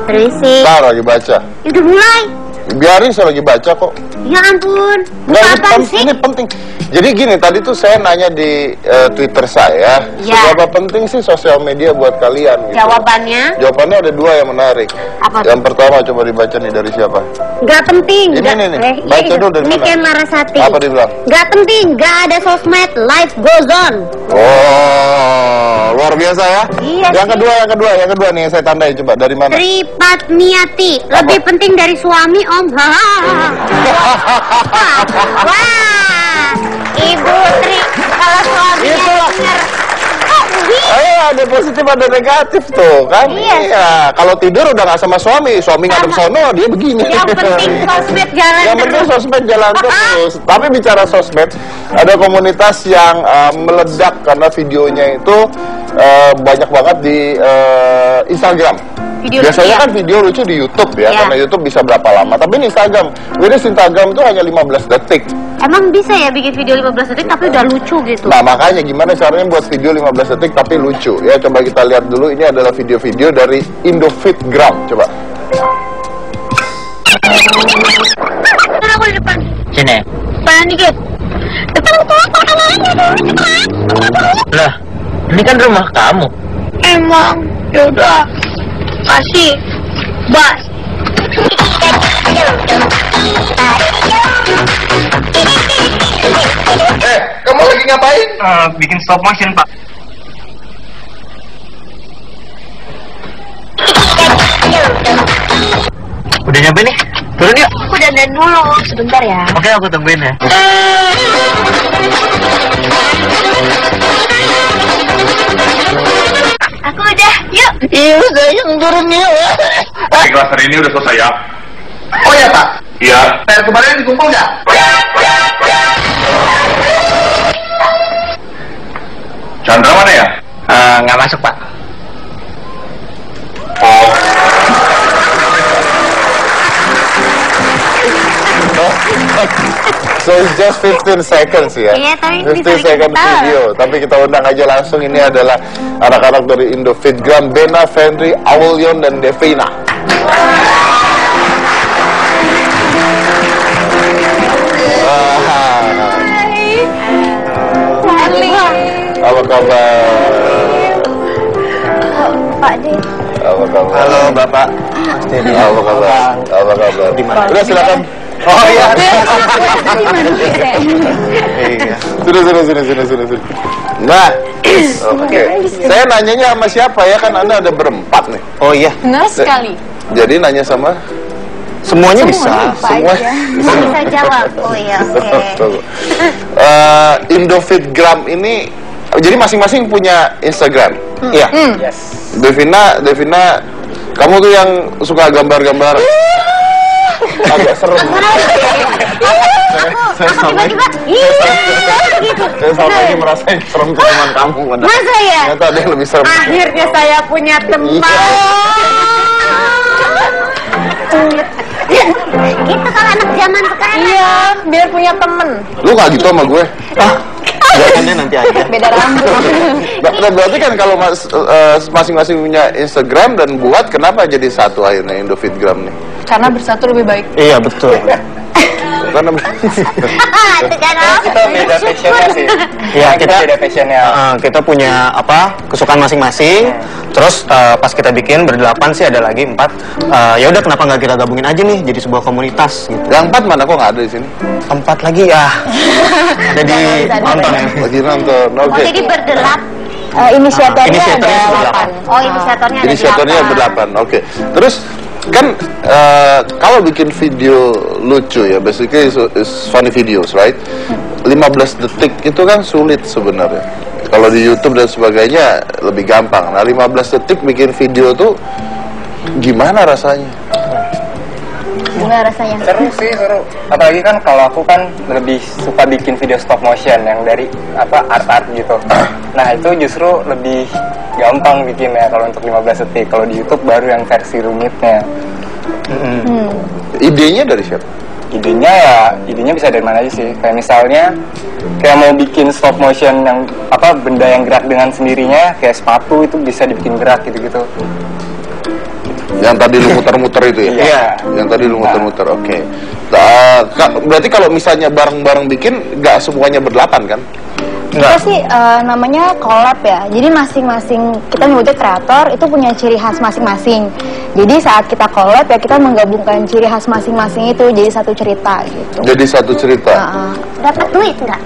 Permisi. Ntar lagi baca. Udah mulai. Biarin, saya lagi baca kok. Ya ampun. Nggak, Buka apaan sih? ini penting. Jadi gini, tadi tuh saya nanya di Twitter saya, Ya. seberapa penting sih sosial media buat kalian? Gitu. Jawabannya ada dua yang menarik. Apa? Yang pertama coba dibaca nih dari siapa? Gak penting. Ini nih. Baca dulu dari Ini mana? Ken Larasati. Apa dibilang? Gak penting, gak ada sosmed, life goes on. Oh, luar biasa ya. Iya yang sih. kedua nih yang saya tandai, coba dari mana? Tripatniati, lebih penting dari suami om. Wah, Ibu Tri, kalau suaminya denger. Ayo, ada positif ada negatif tuh kan. Iya. Kalau tidur udah nggak sama suami ngadep sono dia begini. Yang penting sosmed jalan Yang penting sosmed jalan terus. Tapi bicara sosmed, ada komunitas yang meledak karena videonya itu banyak banget di Instagram. Biasanya kan video lucu di YouTube ya, karena YouTube bisa berapa lama. Tapi di Instagram, Instagram itu hanya 15 detik. Emang bisa ya bikin video 15 detik tapi udah lucu gitu? Nah makanya gimana caranya buat video 15 detik tapi lucu ya. Coba kita lihat dulu, ini adalah video-video dari Indofitgram. Coba. Aku di depan. Sini. Depan dikit. Depan. Lah, ini kan rumah kamu. Emang, yaudah. Kasih. Bas. Kamu lagi ngapain? Bikin stop motion, Pak. Udah nyampe nih? Turun yuk. Aku dandan dulu, sebentar ya. Oke, aku tungguin ya. Aku udah, yuk. Iya, sayang turun yuk. Kelas hari ini udah selesai ya? Oh ya Pak? Iya. Kemarin dikumpul nggak? Chandra mana ya? Nggak masuk, Pak. Oh. So it's just 15 seconds ya. Iya, tapi 15 bisa second kita. video. Tapi kita undang aja langsung. Ini adalah anak-anak dari Indofitgram, Bena, Fendri, Awulyon, dan Devina. Apa kabar? Pak De. Apa kabar? Halo, Bapak. Apa kabar? Apa kabar? Di mana? Udah silakan. Oh iya. Iya. Sudah. Nah, oke. Saya nanyanya sama siapa ya? Kan Anda ada berempat nih. Oh iya. Benar sekali. Jadi nanya sama Semuanya bisa. semua. Bisa jawab. Oh iya, oke. Indofitgram ini, jadi masing-masing punya Instagram. Iya. Yes. Devina, kamu tuh yang suka gambar-gambar. Agak serem. Aku tiba-tiba, gitu. Saya selama ini merasa yang serem ke teman kamu. Masa ya? Ternyata ada yang lebih serem. Akhirnya saya punya teman. Gitu kalau anak zaman sekarang. Iya, biar punya temen. Lu gak gitu sama gue? Jawabannya nanti aja. Beda rambut. Berarti kan kalau masing-masing punya Instagram dan buat, kenapa jadi satu akhirnya Indofitgram nih? Karena bersatu lebih baik. Iya, betul. Karena Itu kan Kita beda passionnya sih. Iya, kita beda passionnya. Kita punya kesukaan masing-masing. Terus pas kita bikin berdelapan sih ada lagi 4. Ya udah, kenapa nggak kita gabungin aja nih jadi sebuah komunitas gitu. yang 4 mana kok nggak ada di sini? 4 lagi ya. Ada di nonton ya. Lagi nonton. Oke. jadi berdelap. Inisiatornya Inisiatornya ada berdelapan. 8. Oh, inisiatornya ada Inisiatornya 8. berdelapan. Oke. Terus kan kalau bikin video lucu ya, basically is funny videos, right? 15 detik itu kan sulit sebenarnya. Kalau di YouTube dan sebagainya lebih gampang. Nah, 15 detik bikin video tuh gimana rasanya? Gimana rasanya? Seru sih, seru. Apalagi kan kalau aku kan lebih suka bikin video stop motion yang dari art gitu. Nah, itu justru lebih gampang bikinnya kalau untuk 15 detik. Kalau di YouTube baru yang versi rumitnya. Idenya dari siapa? Idenya bisa dari mana aja sih. Kayak misalnya kayak mau bikin stop motion yang benda yang gerak dengan sendirinya, kayak sepatu itu bisa dibikin gerak gitu-gitu. Yang tadi lu muter-muter itu ya? Iya. Yang tadi lu muter-muter, oke. Berarti kalau misalnya bareng-bareng bikin, nggak semuanya berdelapan kan? Kita sih namanya collab ya. Jadi masing-masing kita nyebutnya kreator itu punya ciri khas masing-masing. Jadi saat kita collab ya kita menggabungkan ciri khas masing-masing itu jadi satu cerita gitu. Jadi satu cerita. Dapat duit nggak?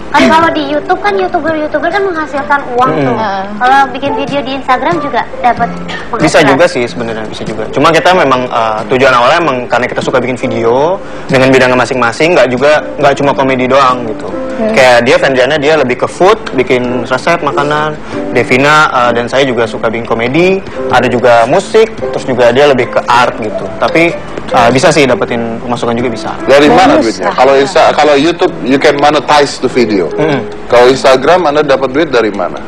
Kan kalau di YouTube kan youtuber kan menghasilkan uang tuh. Kalau bikin video di Instagram juga dapat penghasilan. Bisa juga sih sebenarnya, bisa juga. Cuma kita memang tujuan awalnya emang karena kita suka bikin video dengan bidangnya masing-masing, nggak cuma komedi doang gitu. Kayak dia Venjana dia lebih ke food, bikin resep makanan. Devina dan saya juga suka bikin komedi, ada juga musik, terus juga dia lebih ke art gitu. Tapi bisa sih dapetin pemasukan juga bisa. Dari mana Bonus duitnya? lah. Kalau YouTube you can monetize the video. Kalau Instagram Anda dapat duit dari mana?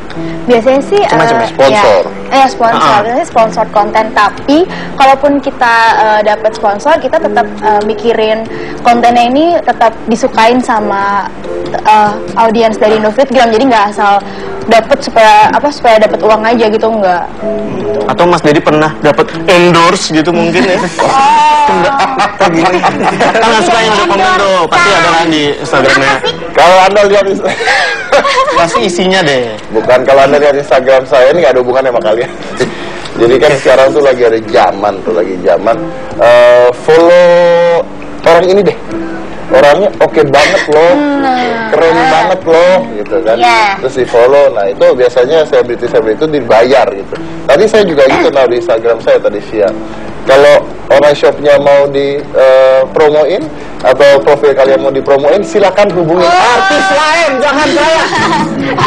Biasanya sih Macam sponsor. Sponsor. Biasanya sponsor konten, tapi kalaupun kita dapat sponsor, kita tetap mikirin kontennya ini tetap disukain sama audiens dari Indofitgram. Jadi nggak asal dapat supaya dapat uang aja gitu, enggak. Atau Mas Dedi pernah dapat endorse gitu mungkin ya? Kan nggak suka yang ada komen tuh, pasti ada kan di Instagramnya. Kalau Anda lihat Pasti isinya deh. bukan kalau Anda lihat Instagram saya ini nggak ada hubungannya sama kalian. Jadi kan sekarang tuh lagi ada zaman follow orang ini deh. Orangnya oke banget loh, keren banget loh, gitu kan. Terus di follow, nah itu biasanya selebriti itu dibayar gitu. Tadi saya juga gitu di Instagram saya tadi siang. Kalau online shopnya mau dipromoin atau profil kalian mau dipromoin, silakan hubungi artis lain, jangan saya.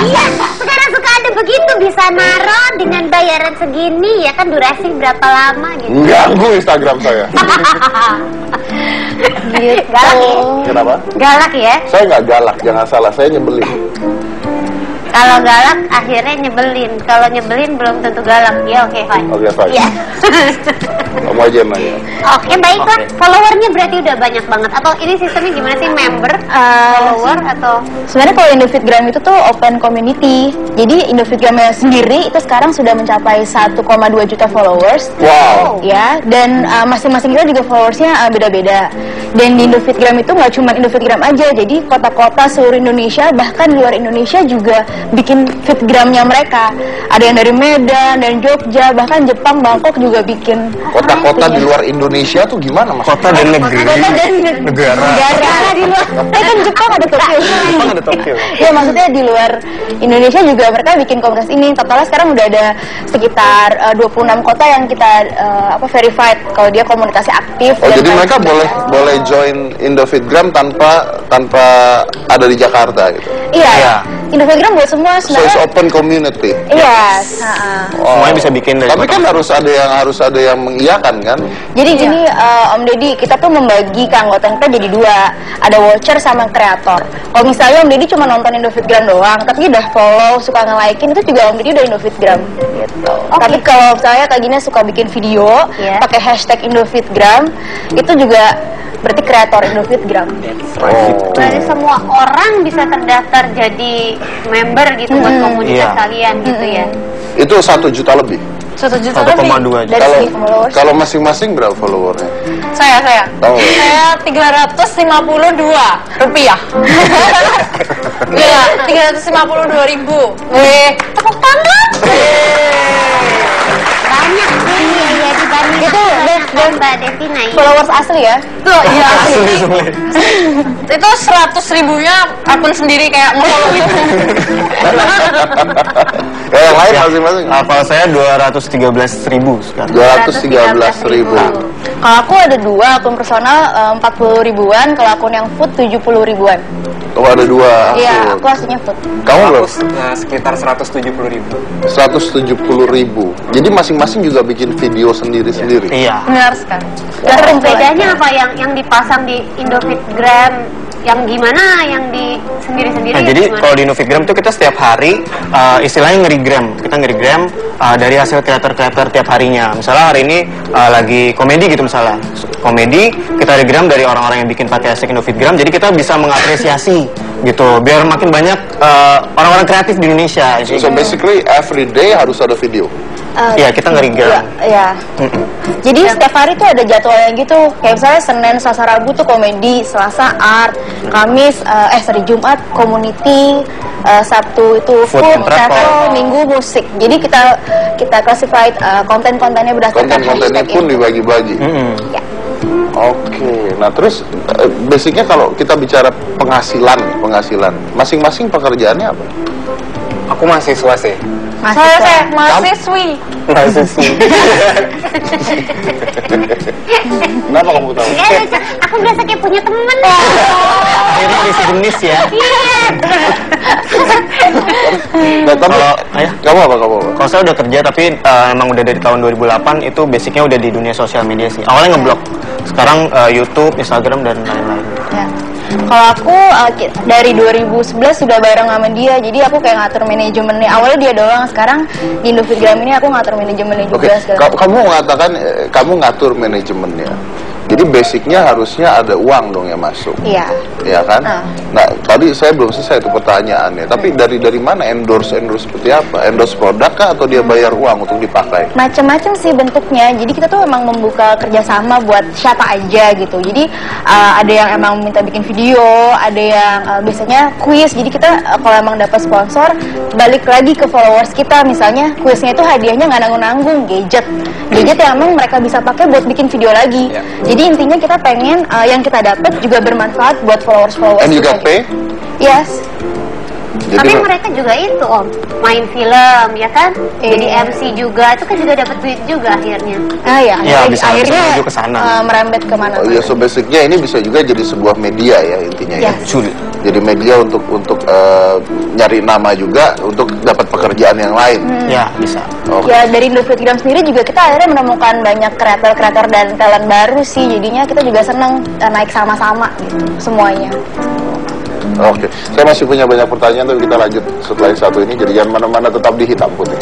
Iya, sekarang suka ada begitu, bisa naro dengan bayaran segini ya kan, durasi berapa lama gitu. Ganggu Instagram saya. Gitu. Galak ya? Kenapa? Galak ya? Saya nggak galak, jangan salah, saya nyebelin. Kalau galak akhirnya nyebelin. Kalau nyebelin belum tentu galak. Ya oke, fine. Oke, fine. Iya. Kamu aja yang nanya. Oke, baiklah. Followernya berarti udah banyak banget. Atau ini sistemnya gimana sih? Member, follower atau? Sebenarnya kalau Indofitgram itu tuh open community. Jadi Indofitgramnya sendiri itu sekarang sudah mencapai 1,2 juta followers. Wow. Ya, dan masing-masing kita juga followersnya beda-beda. Dan di Indofitgram itu nggak cuma Indofitgram aja, jadi kota-kota seluruh Indonesia bahkan di luar Indonesia juga bikin fitgramnya mereka. Ada yang dari Medan, dari Jogja, bahkan Jepang, Bangkok juga bikin. Kota-kota di luar Indonesia tuh gimana mas? Kota dan negeri. Kota dan Negara. negara di luar. Kan Jepang ada Tokyo. Jepang ada Tokyo. Ya maksudnya di luar Indonesia juga mereka bikin komunitas ini. Totalnya sekarang udah ada sekitar 26 kota yang kita verified kalau dia komunitasnya aktif. Oh dan jadi mereka baik. boleh join Indofitgram tanpa ada di Jakarta gitu. Iya. Indofitgram buat semua So it's sebenarnya. open community. Iya. Semuanya bisa bikin dari Tapi kan harus ada yang mengiyakan kan? Jadi gini Om Deddy, kita tuh membagi keanggotaan kita jadi dua. Ada watcher sama kreator. Kalau misalnya Om Deddy cuma nonton Indofitgram doang, tapi udah follow, suka nge-like-in, itu juga Om Deddy udah Indofitgram gitu. Tapi kalau misalnya Kak Gina suka bikin video, pakai hashtag Indofitgram, itu juga berarti kreator Indofitgram. Berarti semua orang bisa terdaftar jadi member gitu buat komunitas Iya. kalian gitu ya. Itu 1 juta lebih. 1 juta 1,2 lebih dari Kalau segi followers. kalau masing-masing berapa followernya? Saya Tahu. saya 352 rupiah. Iya, 352.000. Tepuk tangan. Banyak sih, ya dibanding Itu dan Mbak Devina ya. Followers asli ya? Tuh, iya. Asli semua. Itu 100.000-nya akun sendiri kayak nge-follow gitu. Yang lain masing-masing. Kalau saya 213.000 sekarang. 213.000. Kalau aku ada dua akun personal 40 ribuan, kalau akun yang food 70 ribuan. Oh ada 2 Iya, akun. aku aslinya food. Kamu berapa? Sekitar 170.000. 170.000. Jadi masing-masing juga bikin video sendiri-sendiri. Iya. Benar sekali. Terus bedanya apa yang dipasang di Indofitgram? Yang gimana yang di sendiri-sendiri? Nah, yang jadi gimana? kalau di Indofitgram tuh kita setiap hari istilahnya ngerigram. Kita ngerigram dari hasil kreator-kreator tiap harinya. Misalnya hari ini lagi komedi gitu misalnya. Komedi kita regram dari orang-orang yang bikin pakai hashtag Indofitgram. Jadi kita bisa mengapresiasi gitu. Biar makin banyak orang-orang kreatif di Indonesia. So basically every day harus ada video. Iya, kita nge-regram. Iya. Jadi setiap hari tuh ada jadwalnya gitu. Kayak misalnya Senin, Selasa, Rabu tuh komedi, Selasa art, Kamis, Jumat community, Sabtu itu Food food, and travel. travel, Minggu musik. Jadi kita classified konten-kontennya berdasarkan Konten-kontennya hashtag pun itu. dibagi-bagi. Ya. Oke, nah terus basicnya kalau kita bicara penghasilan, masing-masing pekerjaannya apa? Aku mahasiswa sih. Saya mahasiswi. Mahasiswa. Kenapa kamu tahu? Aku biasa kayak punya temen. Akhirnya ada sejenis ya. Nah, tapi kamu apa? Kalau saya udah kerja tapi emang udah dari tahun 2008 itu basicnya udah di dunia sosial media sih. Awalnya ngeblog, sekarang YouTube, Instagram dan lain-lain. Ya. Kalau aku dari 2011 sudah bareng sama dia, jadi aku kayak ngatur manajemennya. Awalnya dia doang, sekarang di Indovidgram ini aku ngatur manajemennya Oke, juga. kamu mengatakan kamu ngatur manajemennya. Jadi basicnya harusnya ada uang dong yang masuk. Iya. Iya kan? Nah, tadi saya belum selesai itu pertanyaannya. Tapi dari mana endorse seperti apa? Endorse produk kah atau dia bayar uang untuk dipakai? Macam-macam sih bentuknya. Jadi kita tuh emang membuka kerjasama buat siapa aja gitu. Jadi ada yang emang minta bikin video, ada yang biasanya kuis. Jadi kita kalau emang dapat sponsor, balik lagi ke followers kita. Misalnya kuisnya itu hadiahnya nggak nanggung-nanggung, gadget yang emang mereka bisa pakai buat bikin video lagi. Jadi intinya kita pengen yang kita dapat juga bermanfaat buat followers And you kita. got pay? Yes. Tapi mereka juga itu main film ya kan, jadi MC juga, itu kan juga dapat duit juga akhirnya. Bisa akhirnya menuju ke sana. merembet kemana? Oh iya, so basicnya ini bisa juga jadi sebuah media ya intinya ya. Jadi media untuk nyari nama juga untuk dapat pekerjaan yang lain. Ya bisa. Ya dari Indovidgram sendiri juga kita akhirnya menemukan banyak kreator dan talent baru sih. Jadinya kita juga seneng naik sama-sama gitu semuanya. Oke, saya masih punya banyak pertanyaan tapi kita lanjut setelah yang satu ini. Jadi jangan mana-mana, tetap di Hitam Putih.